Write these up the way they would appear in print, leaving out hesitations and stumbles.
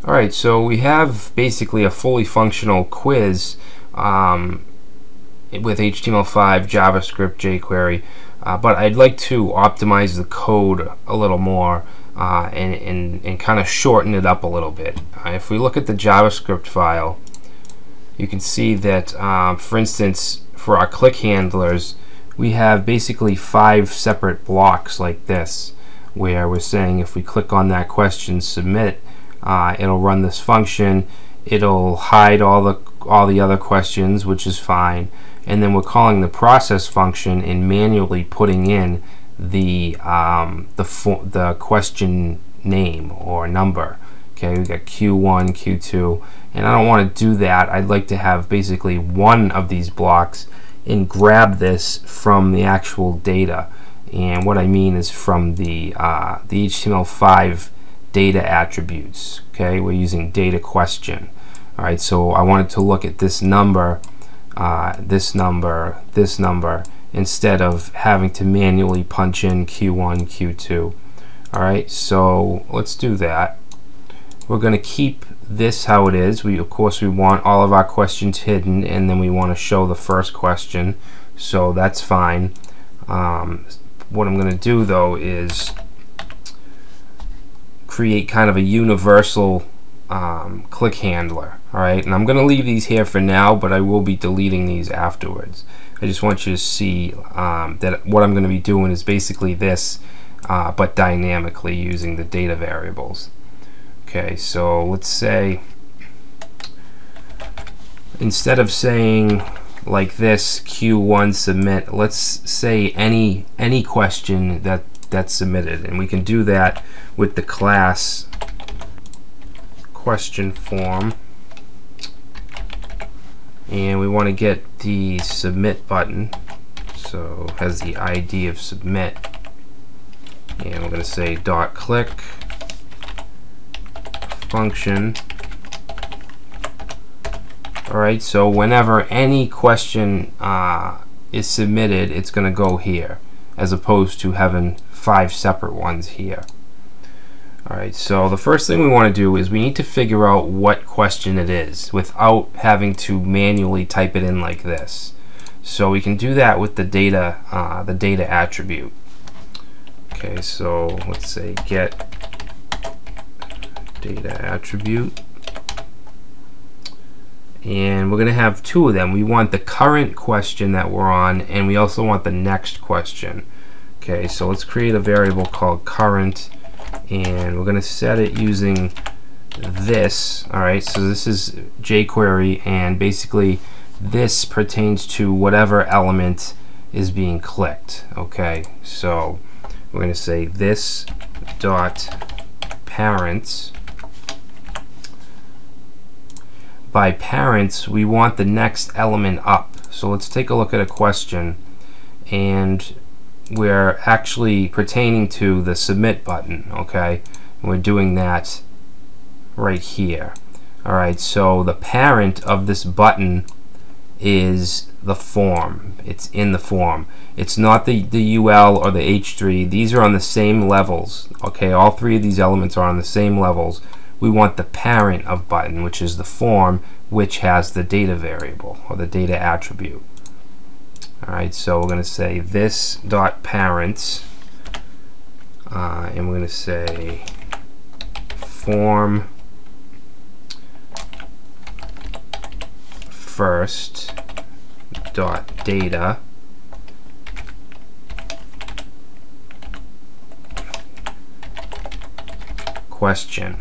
Alright, so we have basically a fully functional quiz with HTML5, JavaScript, jQuery, but I'd like to optimize the code a little more and kind of shorten it up a little bit. If we look at the JavaScript file, you can see that, for instance, for our click handlers, we have basically 5 separate blocks like this, where we're saying if we click on that question, submit, it'll run this function. It'll hide all the other questions, which is fine, and then we're calling the process function and manually putting in the question name or number. Okay, we got Q1, Q2, and I don't want to do that. I'd like to have basically one of these blocks and grab this from the actual data. And what I mean is from the HTML5 data attributes. Okay, we're using data question. All right, so I wanted to look at this number, this number, this number, instead of having to manually punch in Q1, Q2. All right, so let's do that. We're going to keep this how it is. Of course, we want all of our questions hidden, and then we want to show the first question, so that's fine. What I'm going to do though is create kind of a universal click handler. Alright, and I'm going to leave these here for now, but I will be deleting these afterwards. I just want you to see that what I'm going to be doing is basically this, but dynamically using the data variables. Okay, so let's say instead of saying like this Q1 submit, let's say any question that's submitted, and we can do that with the class question form, and we want to get the submit button, so it has the ID of submit, and we're going to say dot click function. Alright, so whenever any question is submitted, it's going to go here, as opposed to having 5 separate ones here. Alright, so the first thing we want to do is we need to figure out what question it is without having to manually type it in like this. So we can do that with the data attribute. Okay, so let's say get data attribute, and we're going to have 2 of them. We want the current question that we're on, and we also want the next question. Okay, so let's create a variable called current, and we're going to set it using this. Alright, so this is jQuery, and basically this pertains to whatever element is being clicked. Okay, so we're going to say this dot parents. By parents, we want the next element up. So let's take a look at a question, and we're actually pertaining to the submit button. Okay, and we're doing that right here. Alright, so the parent of this button is the form. It's in the form. It's not the UL or the H3. These are on the same levels. Okay, all 3 of these elements are on the same levels. We want the parent of button, which is the form, which has the data variable or the data attribute. Alright, so we're going to say this dot parents, and we're going to say form first dot data question.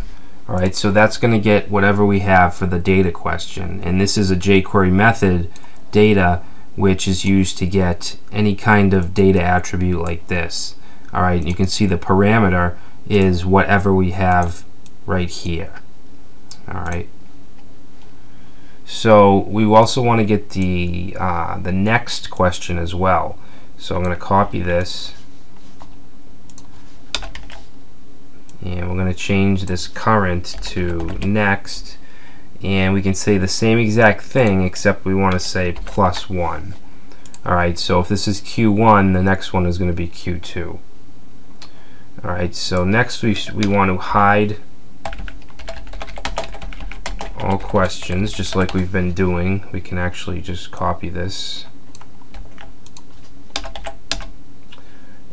Alright, so that's going to get whatever we have for the data question, and this is a jQuery method data, which is used to get any kind of data attribute like this. Alright, you can see the parameter is whatever we have right here. Alright, so we also want to get the next question as well. So I'm going to copy this, and we're going to change this current to next, and we can say the same exact thing, except we want to say +1. Alright, so if this is Q1, the next one is going to be Q2. Alright, so next we want to hide all questions, just like we've been doing. We can actually just copy this.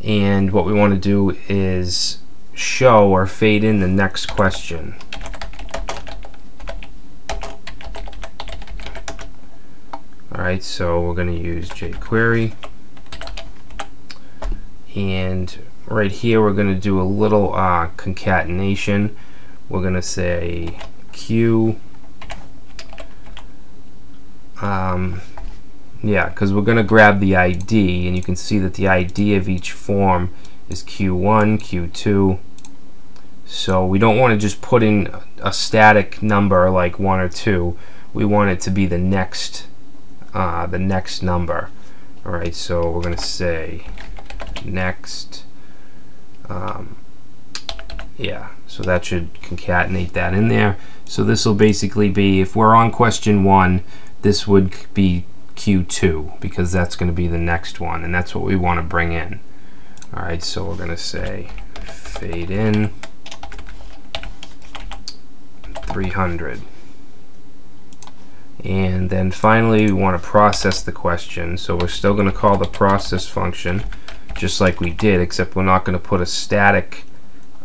And what we want to do is show or fade in the next question. Alright, so we're going to use jQuery. And right here we're going to do a little concatenation. We're going to say Q. Yeah, because we're going to grab the ID, and you can see that the ID of each form is Q1, Q2. So we don't want to just put in a static number like 1 or 2. We want it to be the next number. All right, so we're going to say next. Yeah, so that should concatenate that in there. So this will basically be, if we're on question 1, this would be Q2, because that's going to be the next one, and that's what we want to bring in. All right, so we're going to say fade in 300. And then finally we want to process the question, so we're still going to call the process function just like we did, except we're not going to put a static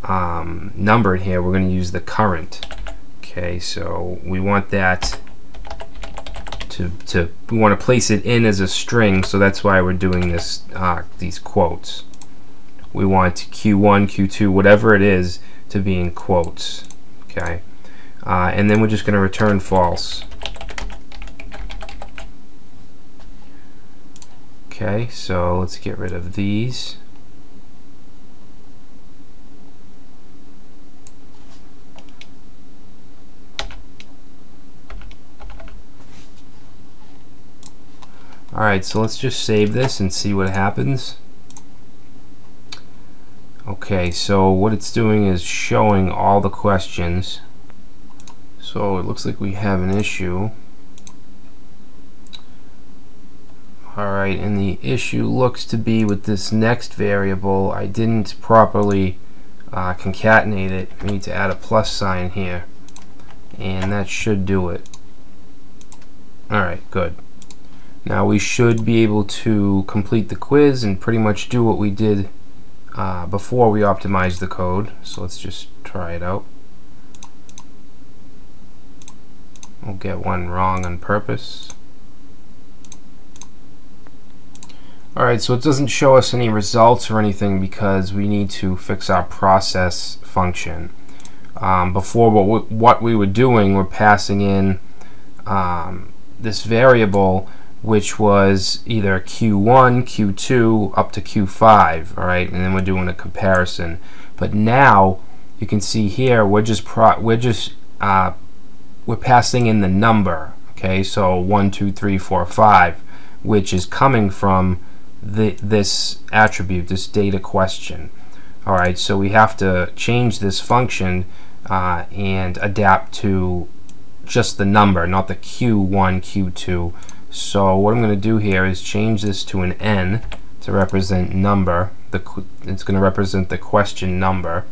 number in here. We're going to use the current. Okay, so we want that we want to place it in as a string, so that's why we're doing this these quotes. We want Q1, Q2, whatever it is, to be in quotes. Okay, and then we're just going to return false. Okay, so let's get rid of these. Alright, so let's just save this and see what happens. Okay, so what it's doing is showing all the questions. So it looks like we have an issue. Alright, and the issue looks to be with this next variable. I didn't properly concatenate it. I need to add a plus sign here, and that should do it. Alright, good. Now we should be able to complete the quiz and pretty much do what we did before we optimized the code. So let's just try it out. We'll get one wrong on purpose. Alright, so it doesn't show us any results or anything because we need to fix our process function. Before, what we were doing, we're passing in this variable, which was either Q1, Q2, up to Q5, all right, and then we're doing a comparison. But now you can see here we're passing in the number, okay? So 1, 2, 3, 4, 5, which is coming from this attribute, this data question. All right, so we have to change this function and adapt to just the number, not the Q1, Q2. So what I'm going to do here is change this to an N to represent number. It's going to represent the question number.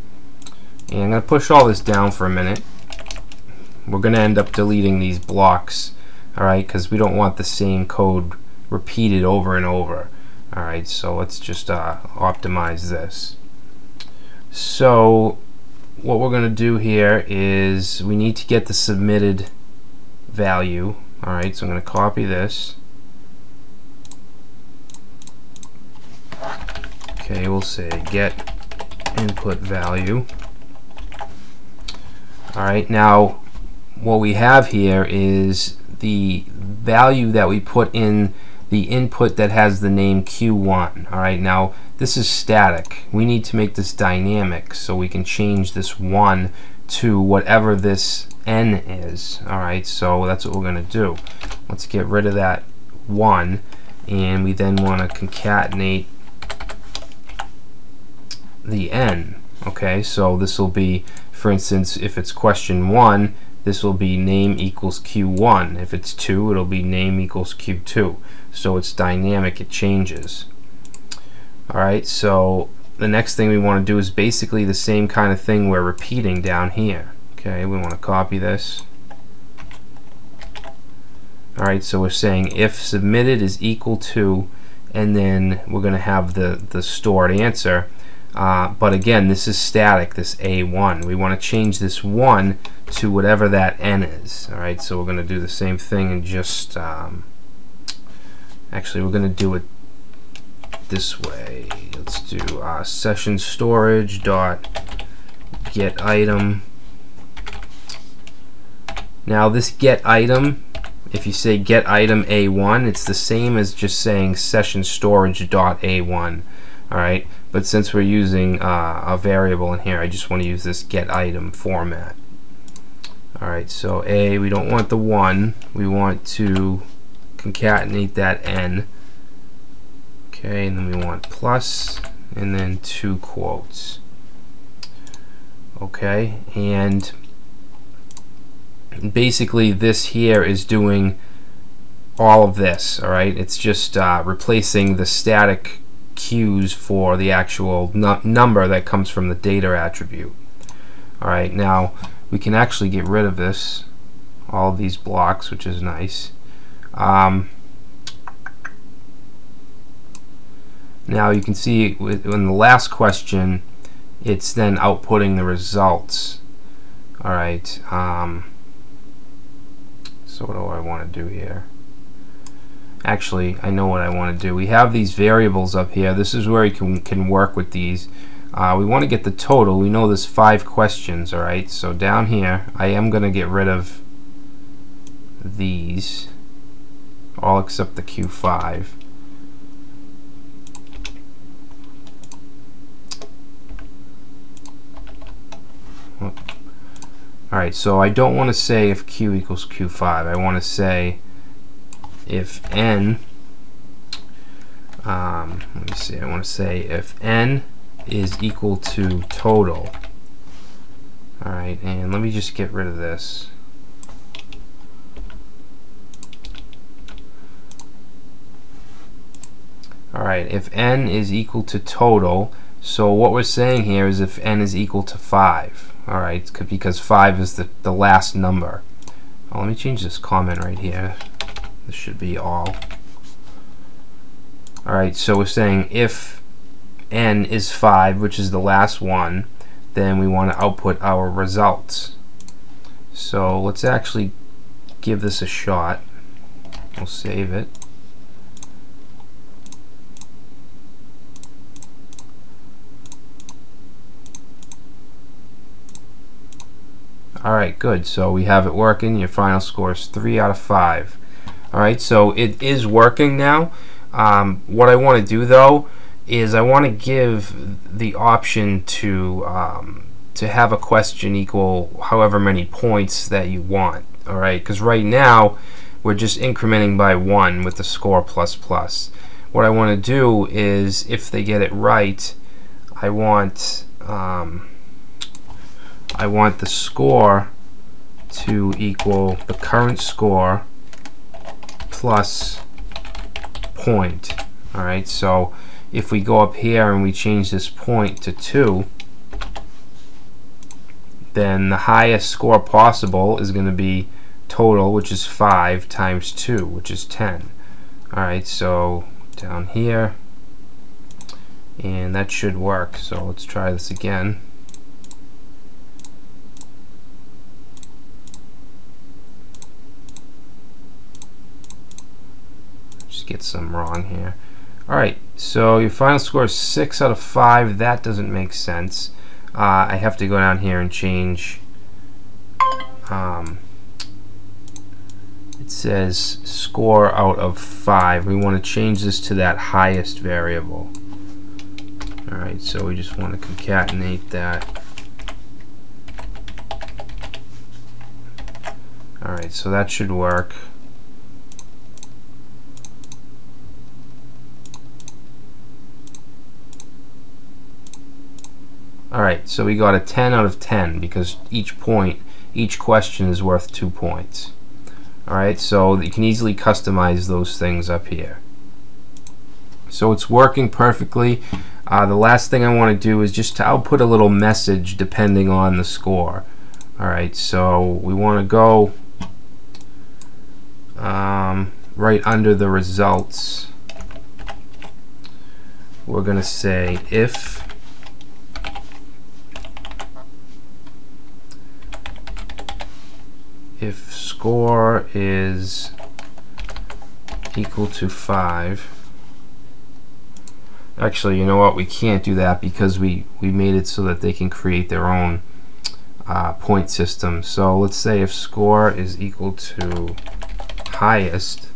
And I'm going to push all this down for a minute. We're going to end up deleting these blocks, all right, because we don't want the same code repeated over and over. All right, so let's just optimize this. So what we're going to do here is we need to get the submitted value. All right, so I'm going to copy this. Okay, we'll say get input value. All right, now what we have here is the value that we put in the input that has the name Q1. All right, now this is static. We need to make this dynamic so we can change this 1 to whatever this N is. All right, so that's what we're going to do. Let's get rid of that 1, and we then want to concatenate the N. Okay, so this will be, for instance, if it's question 1, this will be name equals Q1. If it's 2, it'll be name equals Q2. So it's dynamic, it changes. All right, so the next thing we want to do is basically the same kind of thing we're repeating down here. Okay, we want to copy this. Alright, so we're saying if submitted is equal to, and then we're going to have the stored answer. But again, this is static, this A1. We want to change this 1 to whatever that N is. Alright, so we're going to do the same thing and just, actually we're going to do it this way. Let's do session storage dot get item. Now this get item, if you say get item A1, it's the same as just saying session storage dot A1. Alright, but since we're using a variable in here, I just want to use this get item format. Alright, so A, we don't want the 1, we want to concatenate that N. Okay, and then we want plus, and then 2 quotes. Okay, and basically this here is doing all of this. Alright, it's just replacing the static Q's for the actual number that comes from the data attribute. Alright, now we can actually get rid of this, all of these blocks, which is nice. Now you can see in the last question it's then outputting the results. Alright, so what do I want to do here? Actually, I know what I want to do. We have these variables up here. This is where you can work with these. We want to get the total. We know there's 5 questions, alright? So down here, I am going to get rid of these, all except the Q5. Alright, so I don't want to say if Q equals Q5. I want to say if N, let me see, I want to say if N is equal to total. Alright, and let me just get rid of this. Alright, if N is equal to total, so what we're saying here is if N is equal to 5. Alright, because 5 is the last number. Oh, let me change this comment right here. This should be all. Alright, so we're saying if N is 5, which is the last one, then we want to output our results. So let's actually give this a shot. We'll save it. Alright, good. So we have it working. Your final score is 3 out of 5. Alright, so it is working now. What I want to do though is I want to give the option to have a question equal however many points that you want. Alright, because right now we're just incrementing by 1 with the score plus plus. What I want to do is, if they get it right, I want the score to equal the current score plus point. Alright, so if we go up here and we change this point to 2, then the highest score possible is going to be total, which is 5 times 2, which is 10. Alright, so down here, and that should work. So let's try this again. Get some wrong here. Alright, so your final score is 6 out of 5. That doesn't make sense. I have to go down here and change. It says score out of 5. We want to change this to that highest variable. Alright, so we just want to concatenate that. Alright, so that should work. Alright, so we got a 10 out of 10 because each question is worth 2 points. Alright, so you can easily customize those things up here. So it's working perfectly. The last thing I want to do is just to output a little message depending on the score. Alright, so we want to go right under the results, we're going to say if score is equal to 5. Actually, you know what? We can't do that because we made it so that they can create their own point system. So let's say if score is equal to highest,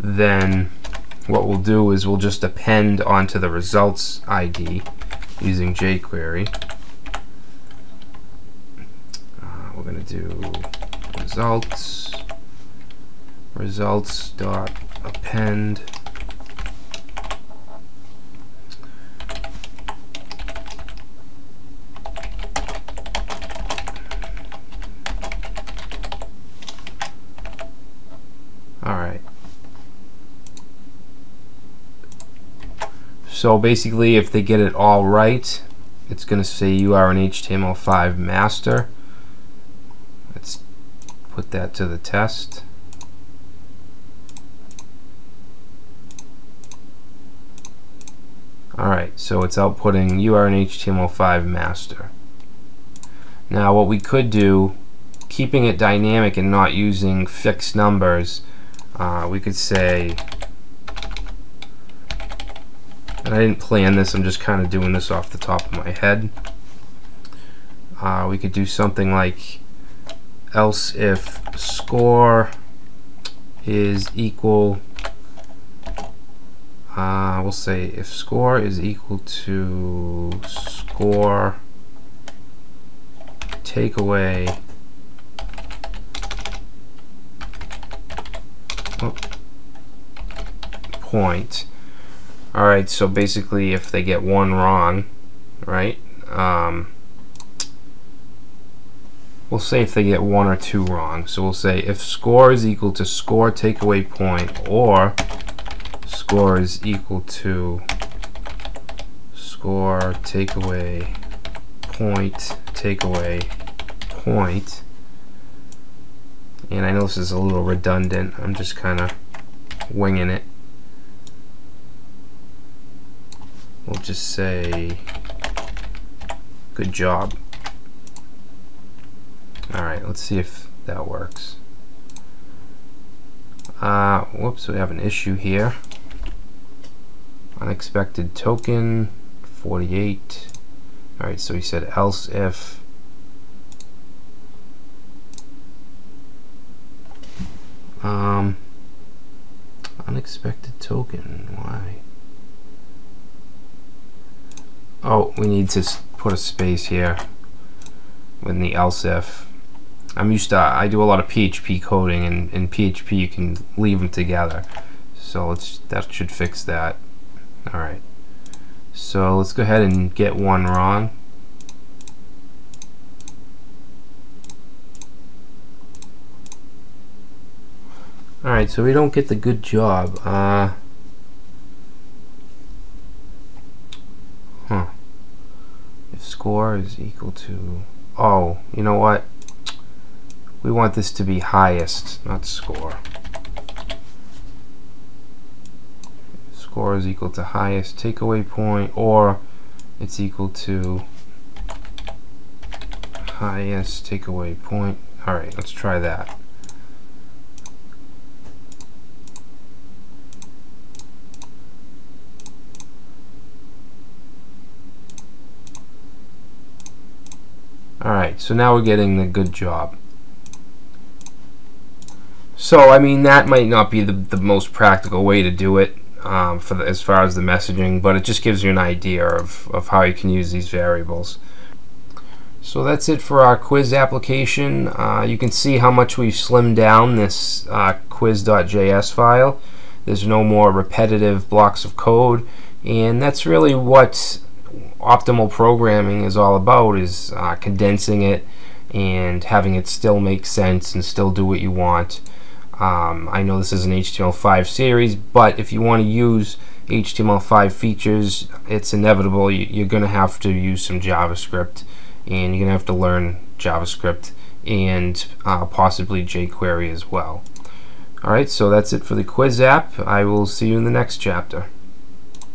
then what we'll do is we'll just append onto the results ID using jQuery. We're going to do results dot append Alright. So basically, if they get it all right, it's going to say you are an HTML5 master. Let's put that to the test. Alright, so it's outputting you are an HTML5 master. Now what we could do, keeping it dynamic and not using fixed numbers, we could say, and I didn't plan this, I'm just kind of doing this off the top of my head. We could do something like else if score is equal, we'll say if score is equal to score take away point. Alright, so basically if they get one wrong, right, we'll say if they get one or two wrong. So we'll say if score is equal to score take away point, or score is equal to score take away point take away point. And I know this is a little redundant, I'm just kind of winging it. We'll just say good job. Alright, let's see if that works. Whoops, we have an issue here. Unexpected token 48. Alright, so he said else if unexpected token. Why? Oh, we need to put a space here in the else if. I do a lot of PHP coding, and in PHP you can leave them together. So that should fix that. Alright. So let's go ahead and get one wrong. Alright, so we don't get the good job. If score is equal to, oh, you know what? We want this to be highest, not score. Score is equal to highest takeaway point, or it's equal to highest takeaway point. Alright, let's try that. Alright, so now we're getting the good job. So, I mean, that might not be the most practical way to do it as far as the messaging, but it just gives you an idea of how you can use these variables. So that's it for our quiz application. You can see how much we've slimmed down this quiz.js file. There's no more repetitive blocks of code, and that's really what optimal programming is all about, is condensing it and having it still make sense and still do what you want. I know this is an HTML5 series, but if you want to use HTML5 features, it's inevitable. You're going to have to use some JavaScript, and you're going to have to learn JavaScript and possibly jQuery as well. Alright, so that's it for the quiz app. I will see you in the next chapter.